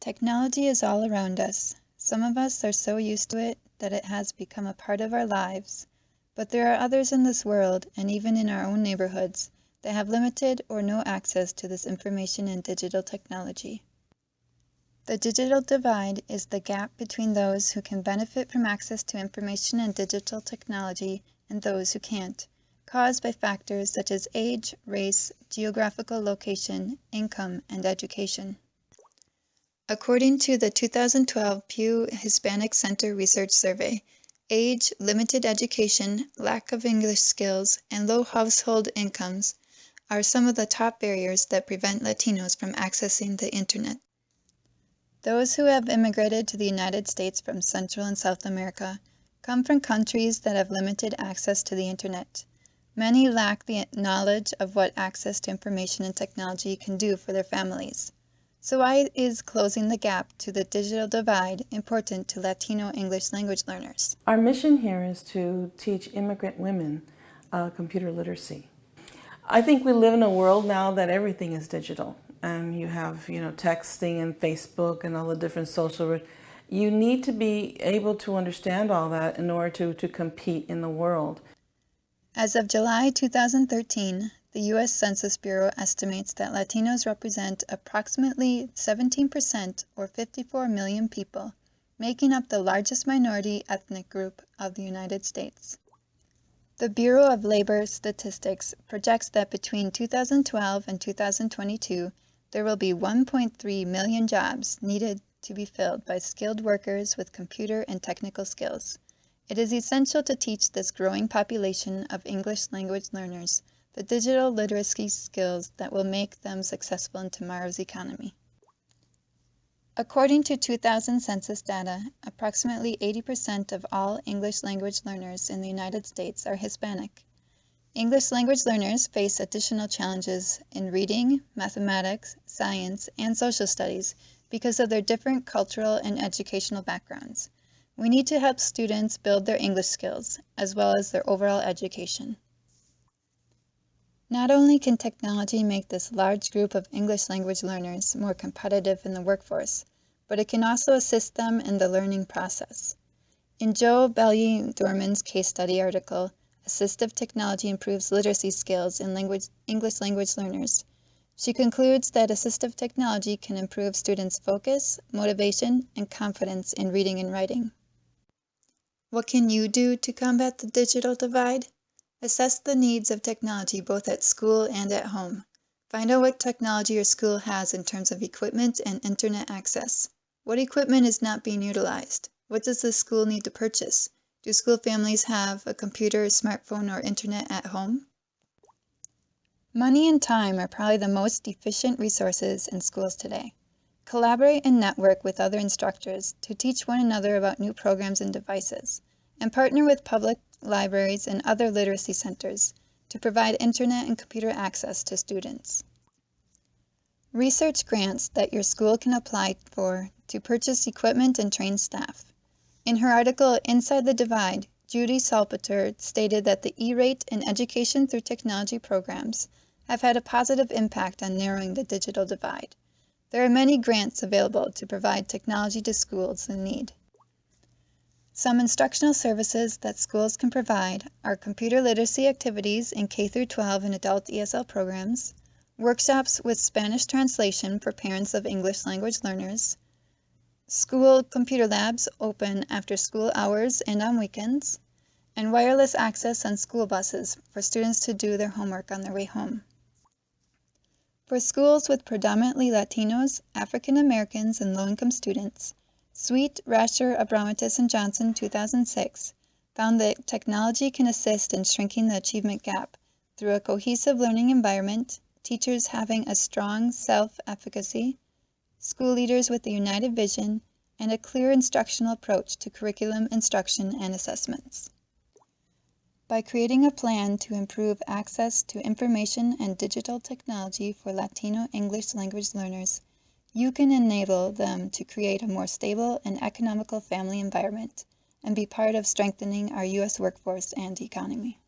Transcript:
Technology is all around us. Some of us are so used to it that it has become a part of our lives, but there are others in this world, and even in our own neighborhoods, that have limited or no access to this information and digital technology. The digital divide is the gap between those who can benefit from access to information and digital technology and those who can't, caused by factors such as age, race, geographical location, income, and education. According to the 2012 Pew Hispanic Center Research Survey, age, limited education, lack of English skills, and low household incomes are some of the top barriers that prevent Latinos from accessing the Internet. Those who have immigrated to the United States from Central and South America come from countries that have limited access to the Internet. Many lack the knowledge of what access to information and technology can do for their families. So why is closing the gap to the digital divide important to Latino English language learners? Our mission here is to teach immigrant women computer literacy. I think we live in a world now that everything is digital. And you have, texting and Facebook and all the different social. You need to be able to understand all that in order to compete in the world. As of July 2013, the U.S. Census Bureau estimates that Latinos represent approximately 17% or 54 million people, making up the largest minority ethnic group of the United States. The Bureau of Labor Statistics projects that between 2012 and 2022, there will be 1.3 million jobs needed to be filled by skilled workers with computer and technical skills. It is essential to teach this growing population of English language learners the digital literacy skills that will make them successful in tomorrow's economy. According to 2000 census data, approximately 80% of all English language learners in the United States are Hispanic. English language learners face additional challenges in reading, mathematics, science, and social studies because of their different cultural and educational backgrounds. We need to help students build their English skills, as well as their overall education. Not only can technology make this large group of English language learners more competitive in the workforce, but it can also assist them in the learning process. In Joe Bellieu-Dorman's case study article, Assistive Technology Improves Literacy Skills in English Language Learners, she concludes that assistive technology can improve students' focus, motivation, and confidence in reading and writing. What can you do to combat the digital divide? Assess the needs of technology both at school and at home. Find out what technology your school has in terms of equipment and internet access. What equipment is not being utilized? What does the school need to purchase? Do school families have a computer, smartphone, or internet at home? Money and time are probably the most efficient resources in schools today. Collaborate and network with other instructors to teach one another about new programs and devices, and partner with public libraries and other literacy centers to provide internet and computer access to students. Research grants that your school can apply for to purchase equipment and train staff. In her article, Inside the Divide, Judy Salpeter stated that the E-rate in education through technology programs have had a positive impact on narrowing the digital divide. There are many grants available to provide technology to schools in need. Some instructional services that schools can provide are computer literacy activities in K-12 and adult ESL programs, workshops with Spanish translation for parents of English language learners, school computer labs open after school hours and on weekends, and wireless access on school buses for students to do their homework on their way home. For schools with predominantly Latinos, African Americans, and low-income students, Sweet, Rasher, Abramatis, and Johnson, 2006, found that technology can assist in shrinking the achievement gap through a cohesive learning environment, teachers having a strong self-efficacy, school leaders with a united vision, and a clear instructional approach to curriculum instruction and assessments. By creating a plan to improve access to information and digital technology for Latino English language learners, you can enable them to create a more stable and economical family environment and be part of strengthening our U.S. workforce and economy.